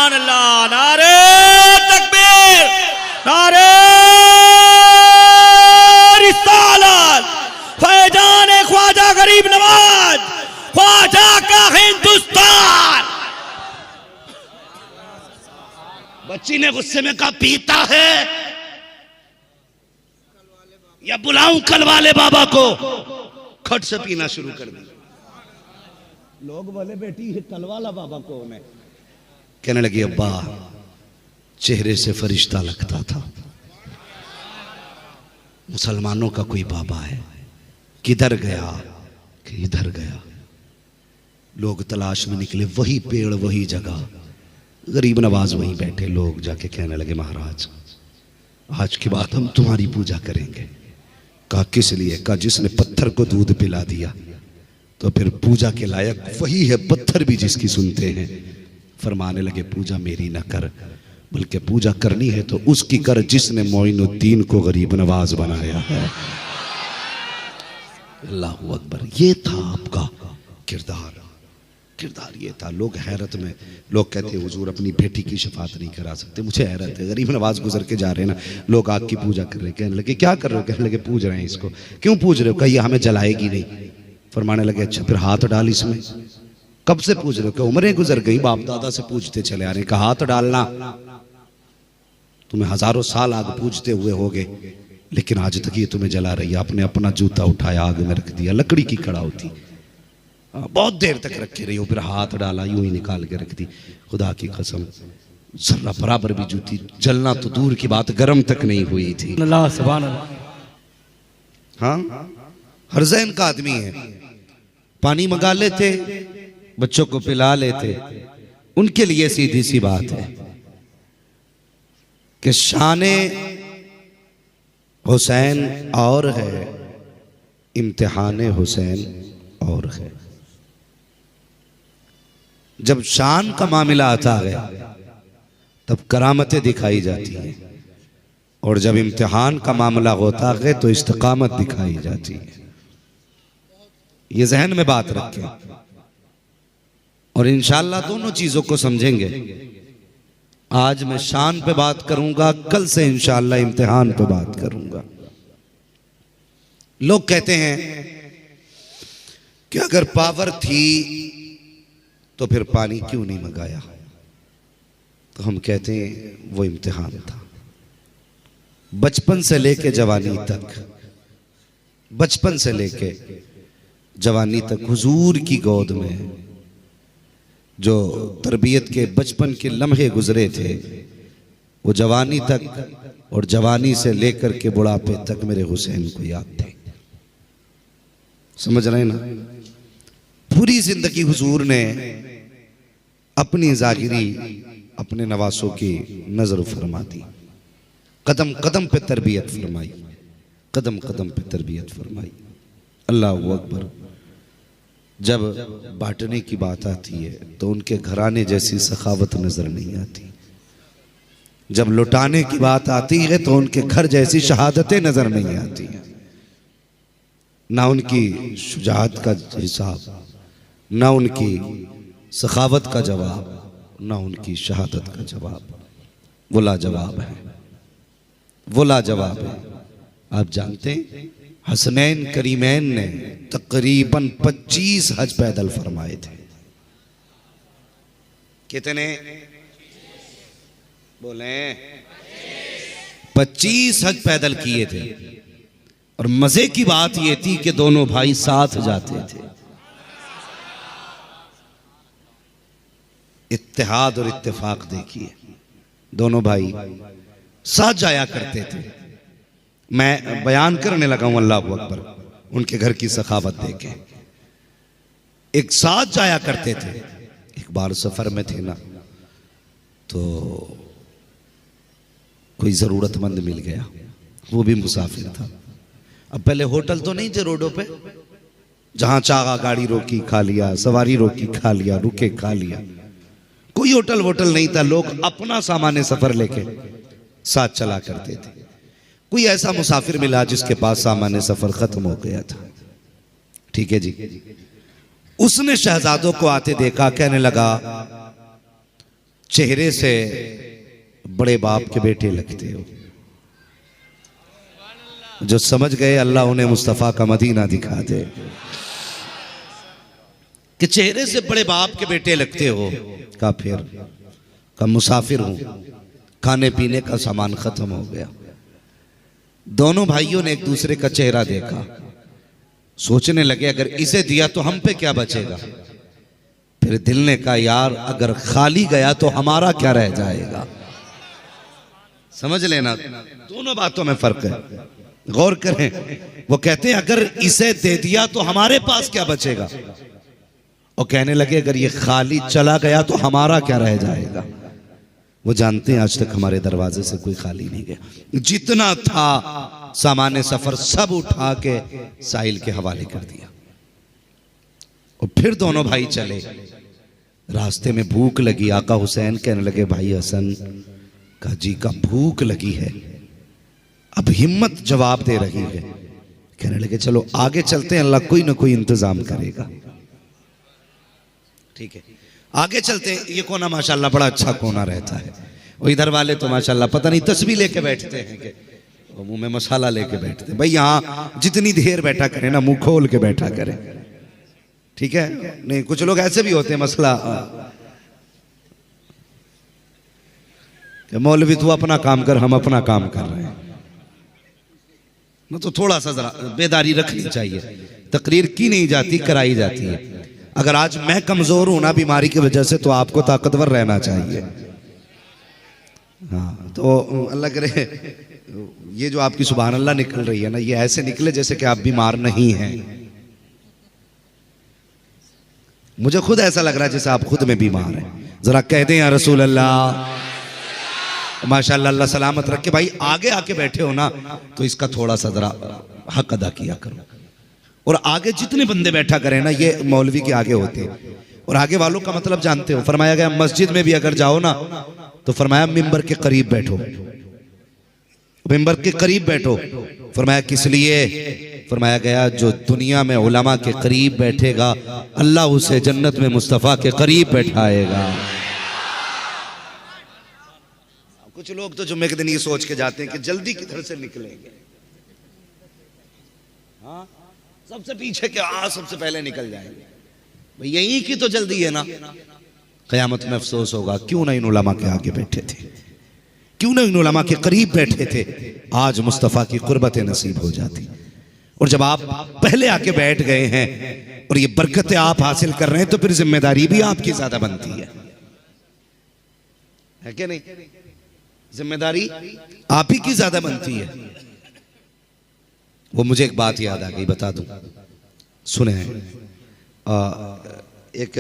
अल्लाह, नारे तकबीर, नारे रिसालत, फैजान ख्वाजा गरीब नवाज, ख्वाजा का हिंदुस्तान। बच्ची ने गुस्से में कहा पीता है या बुलाऊं कल वाले बाबा को? खट से पीना शुरू कर दिया। लोग बोले बेटी ये कल वाला बाबा कौन है? कहने लगी अब्बा चेहरे से फरिश्ता लगता था, मुसलमानों का कोई बाबा है, किधर गया कि इधर गया। लोग तलाश में निकले, वही पेड़ वही जगह, गरीब नवाज वहीं बैठे। लोग जाके कहने लगे महाराज आज के बाद हम तुम्हारी पूजा करेंगे। कहा किस लिए? कहा जिसने पत्थर को दूध पिला दिया तो फिर पूजा के लायक वही है, पत्थर भी जिसकी सुनते हैं। फरमाने लगे पूजा मेरी ना कर, बल्कि पूजा करनी है तो उसकी कर जिसने मोइनुद्दीन को गरीब नवाज बनाया है। अल्लाह अकबर। ये था आपका किरदार किरदार ये था। लोग हैरत में, लोग कहते हुजूर अपनी बेटी की शफात नहीं करा सकते। मुझे हैरत है, गरीब नवाज गुजर के जा रहे हैं ना, लोग आग की पूजा कर रहे हैं। कहने लगे क्या कर रहे हो? कहने लगे पूज रहे हैं इसको। क्यों पूज रहे हो? कहिए हमें जलाएगी नहीं। फरमाने लगे अच्छा फिर हाथ डाल इसमें। कब से पूज रहे हो? क्या उम्रें गुजर गई, बाप दादा से पूजते चले आ रहे हैं। कहा हाथ डालना, तुम्हें हजारों साल आग पूजते हुए होगे, लेकिन आज तक ये तुम्हें जला रही है। आपने अपना जूता उठाया, आग में रख दिया, लकड़ी की कड़ा होती, बहुत देर तक रखे रही हो, फिर हाथ डाला, यूं ही निकाल के रख दी। खुदा की कसम जर्रा बराबर भी जूती जलना तो दूर की बात, गर्म तक नहीं हुई थी। अल्लाह सुभान अल्लाह। हाँ, हरजैन का आदमी है, पानी मंगा लेते, बच्चों को पिला लेते। उनके लिए सीधी सी बात है कि शाने हुसैन और है, इम्तिहाने हुसैन और है। जब शान का मामला आता है तब करामतें दिखाई जाती हैं, और जब इम्तिहान का मामला होता है तो इस्तिकामत दिखाई जाती है। ये जहन में बात रखें, और इंशाअल्लाह दोनों चीजों को समझेंगे। आज मैं शान पे बात करूंगा, कल से इंशाअल्लाह इम्तिहान पे बात करूंगा। लोग कहते हैं कि अगर पावर थी तो फिर पानी क्यों नहीं मंगाया? तो हम कहते हैं वो इम्तिहान था। बचपन से लेके जवानी तक, बचपन से लेके जवानी तक हुजूर की गोद में जो तरबियत के बचपन के लम्हे गुजरे थे, वो जवानी तक और जवानी से लेकर के बुढ़ापे तक मेरे हुसैन को याद थे। समझ रहे हैं ना? पूरी जिंदगी हुजूर ने अपनी जागिरी अपने नवासों की नजर फरमा दी, कदम कदम पे तरबियत फरमाई, कदम कदम पे तरबियत फरमाई। अल्लाह अकबर। जब बांटने की बात आती है तो उनके घराने जैसी सखावत नजर नहीं आती। जब लुटाने की बात आती है तो उनके घर जैसी शहादतें नजर नहीं आती हैं। ना उनकी शुजाअत का हिसाब, ना उनकी सखावत का जवाब, ना उनकी शहादत का जवाब। वो लाजवाब है, वो लाजवाब है। आप जानते हैं हसनैन करीमैन ने तकरीबन 25 हज पैदल फरमाए थे। कितने बोले? 25 हज पैदल किए थे। और मजे की बात यह थी कि दोनों भाई साथ जाते थे। इत्तेहाद और इत्तेफाक देखिए, दोनों भाई साथ जाया करते थे। मैं बयान करने लगा हूं, अल्लाह अकबर, उनके घर की सखावत देखे। एक साथ जाया करते थे। एक बार सफर में थे ना, तो कोई जरूरतमंद मिल गया, वो भी मुसाफिर था। अब पहले होटल तो नहीं थे रोडों पे, जहां चाहा गाड़ी रोकी खा लिया, सवारी रोकी खा लिया, रुके खा लिया। कोई होटल वोटल नहीं था। लोग अपना सामान सफर लेके साथ चला करते थे। कोई ऐसा मुसाफिर मिला जिसके पास सामान सफर खत्म हो गया था। ठीक है जी, उसने शहजादों को आते देखा, कहने लगा चेहरे से बड़े बाप के बेटे लगते हो। जो समझ गए अल्लाह उन्हें मुस्तफा का मदीना दिखा दे, कि चेहरे से बड़े बाप के बेटे लगते हो। का फिर का मुसाफिर हूं, खाने पीने का सामान खत्म हो गया। दोनों भाइयों ने एक दूसरे का चेहरा देखा, सोचने लगे अगर इसे दिया तो हम पे क्या बचेगा। फिर दिल ने कहा यार अगर खाली गया तो हमारा क्या रह जाएगा। समझ लेना, दोनों बातों में फर्क है, गौर करें। वो कहते हैं अगर इसे दे दिया तो हमारे पास क्या बचेगा, और कहने लगे अगर ये खाली चला गया तो हमारा क्या रह जाएगा। वो जानते हैं आज तक हमारे दरवाजे से कोई खाली नहीं गया। जितना था सामान सफर सब उठा के साहिल के हवाले कर दिया। और फिर दोनों भाई चले। रास्ते में भूख लगी। आका हुसैन कहने लगे भाई हसन का जी का भूख लगी है। अब हिम्मत जवाब दे रही है। कहने लगे चलो आगे चलते हैं, अल्लाह कोई ना कोई इंतजाम करेगा। ठीक है, आगे चलते हैं। ये कोना माशाल्लाह बड़ा अच्छा कोना रहता है। वो इधर वाले तो माशाल्लाह पता नहीं तस्वीर लेके बैठते हैं कि मुंह में मसाला लेके बैठते हैं। भाई यहाँ जितनी देर बैठा करें ना, मुंह खोल के बैठा करें, ठीक है। नहीं, कुछ लोग ऐसे भी होते हैं, मसला कि मौलवी तू अपना काम कर, हम अपना काम कर रहे हैं। ना तो थोड़ा सा जरा बेदारी रखनी चाहिए। तकरीर की नहीं जाती, कराई जाती है। अगर आज मैं कमजोर हूं ना बीमारी की वजह से, तो आपको ताकतवर रहना चाहिए। हाँ, तो अल्लाह करे ये जो आपकी सुभान अल्लाह निकल रही है ना, ये ऐसे निकले जैसे कि आप बीमार नहीं हैं। मुझे खुद ऐसा लग रहा है जैसे आप खुद में बीमार हैं। जरा कह दें या रसूल अल्लाह, माशाअल्लाह, अल्लाह सलामत रखे। भाई आगे आके बैठे हो ना, तो इसका थोड़ा सा जरा हक अदा किया करो। और आगे जितने बंदे बैठा करें ना, ये मौलवी के आगे होते हैं। और आगे वालों का मतलब जानते हो, फरमाया गया मस्जिद में भी अगर जाओ ना, तो फरमाया मिंबर के करीब बैठो, मिंबर के करीब बैठो। फरमाया किस लिए? फरमाया गया जो दुनिया में उलमा के करीब बैठेगा, अल्लाह उसे जन्नत में मुस्तफ़ा के करीब बैठाएगा। कुछ लोग तो जुम्मे के दिन ये सोच के जाते हैं कि जल्दी किधर से निकलेंगे। हाँ, सबसे पीछे के सबसे पहले निकल जाएंगे। भाई यही की तो जल्दी है ना। क़यामत में अफसोस होगा, क्यों ना इन उलमा के आगे बैठे थे, क्यों ना इन उलमा के करीब बैठे थे, आज मुस्तफ़ा की कुर्बत नसीब हो जाती। और जब आप पहले आके बैठ गए हैं और ये बरकतें आप हासिल कर रहे हैं, तो फिर जिम्मेदारी भी आपकी ज्यादा बनती है कि नहीं? जिम्मेदारी आप ही की ज्यादा बनती है। वो मुझे एक बात याद आ गई, बता दूं, सुने। एक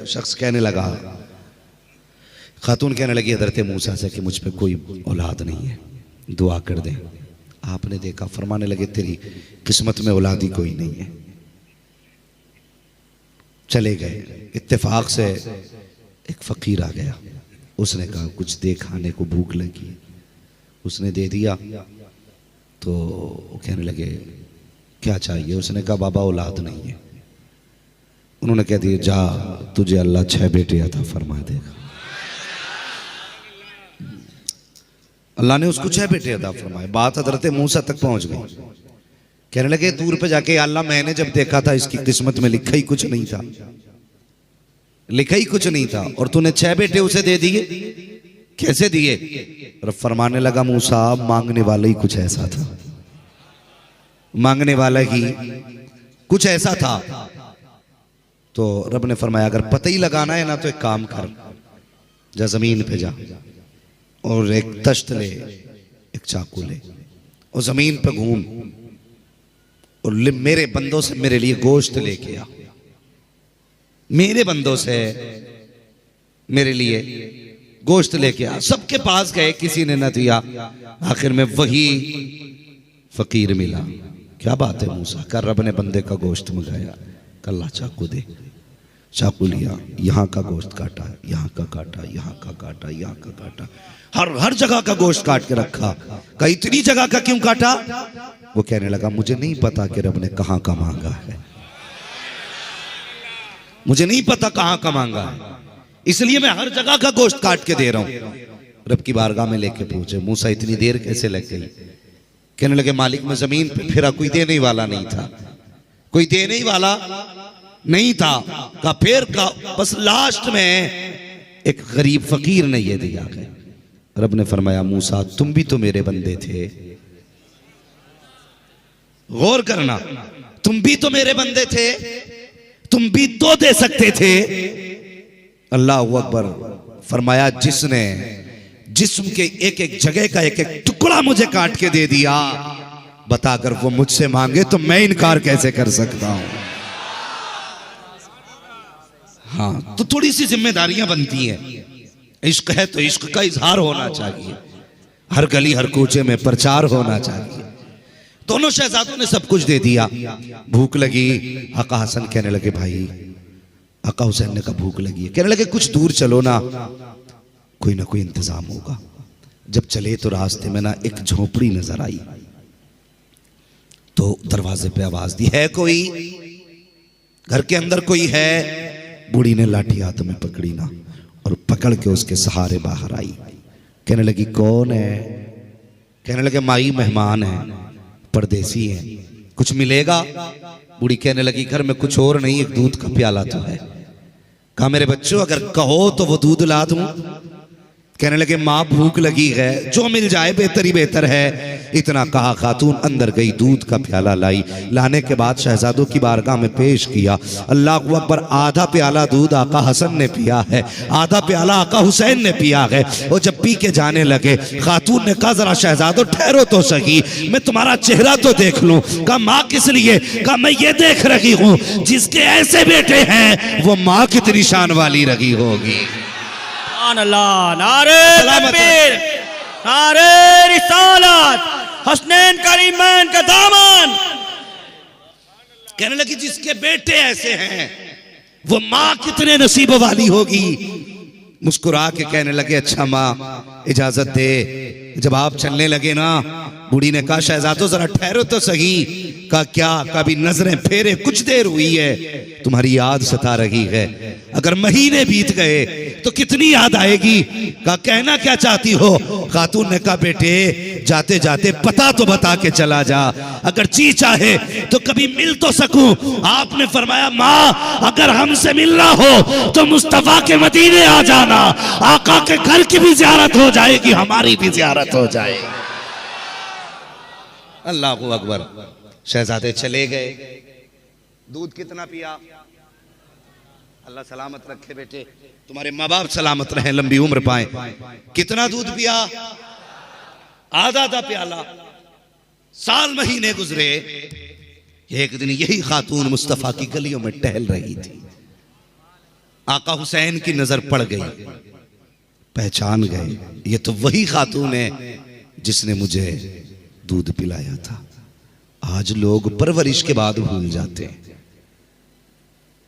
शख्स कहने लगा, खातून कहने लगी हज़रत मूसा से कि मुझ पे कोई औलाद नहीं है, दुआ कर दें। आपने देखा, फरमाने लगे तेरी किस्मत में औलाद ही कोई नहीं है। चले गए। इत्तेफाक से एक फकीर आ गया, उसने कहा कुछ दे, खाने को भूख लगी। उसने दे दिया तो वो कहने लगे क्या चाहिए? उसने कहा बाबा औलाद नहीं है। उन्होंने कह दिया जा, तुझे अल्लाह 6 बेटे अता फरमा देगा। अल्लाह ने उसको 6 बेटे अता फरमाए। बात हज़रत मूसा तक पहुंच गई। कहने लगे दूर पे जाके, अल्लाह मैंने जब देखा था इसकी किस्मत में लिखा ही कुछ नहीं था, लिखा ही कुछ नहीं था, और तूने 6 बेटे उसे दे दिए, कैसे दिए? और फरमाने लगा मूसा, मांगने वाला ही कुछ ऐसा था, मांगने वाला ही कुछ ऐसा था। तो रब ने फरमाया अगर पता ही लगाना है ना, तो एक काम कर, जा जमीन पे जा और एक तश्त ले, एक चाकू ले, और जमीन पे घूम और मेरे बंदों से मेरे लिए गोश्त लेके आ। मेरे बंदों से मेरे लिए गोश्त लेके आ। सबके पास गए, किसी ने न दिया। आखिर में वही फकीर मिला। क्या बात है मूसा, कर रब ने बंदे का गोश्त मंगाया। कल्ला चाकू दे, चाकू लिया, यहाँ का गोश्त काटा, यहाँ का काटा, यहाँ का काटा, यहाँ का काटा, हर जगह का गोश्त काट के रखा। कहा इतनी जगह का क्यों काटा? वो कहने लगा मुझे नहीं पता कि रब ने कहाँ का मांगा है, मुझे नहीं पता कहाँ का मांगा है, इसलिए मैं हर जगह का गोश्त काट के दे रहा हूं। रब की बारगाह में लेके पहुंचे। मूसा इतनी देर कैसे लग गई? कहने लगे मालिक में जमीन पे फिरा, कोई देने वाला नहीं था, कोई देने वाला नहीं था। का फिर का बस लास्ट में एक गरीब फकीर ने यह दिया है। रब ने फरमाया मूसा तुम भी तो मेरे बंदे थे, गौर करना, तुम भी तो मेरे बंदे थे, तुम भी तो दे सकते थे। अल्लाह अकबर। फरमाया जिसने जिस्म के एक एक जगह का एक एक टुकड़ा मुझे काट के दे दिया, बताकर वो मुझसे मांगे तो मैं इनकार कैसे कर सकता हूं? हाँ, तो थोड़ी सी जिम्मेदारियां बनती हैं। इश्क है तो इश्क का इजहार होना चाहिए, हर गली हर कूचे में प्रचार होना चाहिए। दोनों शहजादों ने सब कुछ दे दिया। भूख लगी, आका हसन कहने लगे भाई, आका हुसैन ने कहा भूख लगी है। कहने लगे कुछ दूर चलो ना, कोई ना कोई इंतजाम होगा। जब चले तो रास्ते में ना एक झोपड़ी नजर आई, तो दरवाजे पे आवाज दी, है कोई घर के अंदर? कोई है? बूढ़ी ने लाठी हाथ में पकड़ी ना और पकड़ के उसके सहारे बाहर आई। कहने लगी कौन है? कहने लगे माई मेहमान है, परदेसी है, कुछ मिलेगा? बूढ़ी कहने लगी घर में कुछ और नहीं, एक दूध का प्याला तो है। कहा मेरे बच्चों अगर कहो तो वो दूध ला दूं। कहने लगे माँ भूख लगी है, जो मिल जाए बेहतर ही बेहतर है। इतना कहा खातून अंदर गई, दूध का प्याला लाई। लाने के बाद शहजादों की बारगाह में पेश किया। अल्लाह अकबर, आधा प्याला दूध आका हसन ने पिया है, आधा प्याला आका हुसैन ने पिया है। वो जब पी के जाने लगे, खातून ने कहा जरा शहजादों ठहरो तो सही, मैं तुम्हारा चेहरा तो देख लूं। कहा माँ किस लिए? कहा मैं ये देख रही हूं जिसके ऐसे बेटे हैं वो माँ कितनी शान वाली रही होगी। अल्लाह, नारे तकबीर, नारे रिसालत, हसनैन करीमैन का दामन। कहने लगी जिसके बेटे ऐसे हैं वो माँ कितने नसीब वाली होगी। मुस्कुरा के कहने लगे अच्छा माँ इजाजत दे। जब आप चलने लगे ना, बूढ़ी ने कहा शहजादो जरा ठहरो तो सही। कहा क्या? कभी नजरें फेरे, कुछ देर हुई है, तुम्हारी याद सता रही है। अगर महीने बीत गए तो कितनी याद आएगी। कहा कहना क्या चाहती हो? खातून ने कहा बेटे जाते जाते पता तो बता के चला जा, अगर जी चाहे तो कभी मिल तो सकूं। आपने फरमाया माँ अगर हमसे मिलना हो तो मुस्तफा के मदीने आ जाना, आका के घर की भी ज़ियारत हो जाएगी, हमारी भी ज़ियारत हो जाएगी। अल्लाह अकबर। शहजादे चले गए। दूध कितना पिया? अल्लाह सलामत रखे बेटे, तुम्हारे माँ बाप सलामत रहे, लंबी उम्र पाए। कितना दूध पिया? आधा प्याला। साल महीने गुजरे। एक दिन यही खातून मुस्तफा की गलियों में टहल रही थी। आका हुसैन की नजर पड़ गई, पहचान गए ये तो वही खातून है जिसने मुझे दूध पिलाया था। आज लोग परवरिश के बाद भूल जाते हैं,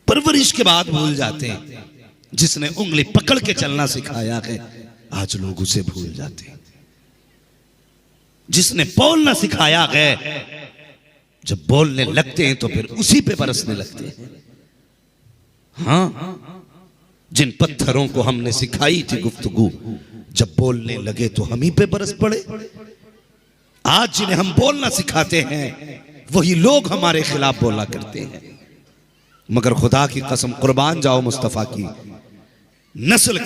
परवरिश के बाद भूल जाते हैं। जिसने उंगली पकड़ के चलना सिखाया है आज लोग उसे भूल जाते हैं। जिसने बोलना सिखाया है जब बोलने लगते हैं तो फिर उसी पे बरसने लगते हैं। हाँ, जिन पत्थरों को हमने सिखाई थी गुफ्तगू, जब बोलने लगे तो हम ही पे बरस पड़े। आज जिन्हें हम बोलना सिखाते हैं वही लोग हमारे खिलाफ बोला करते हैं। मगर खुदा की कसम कुर्बान जाओ मुस्तफा की नस्ल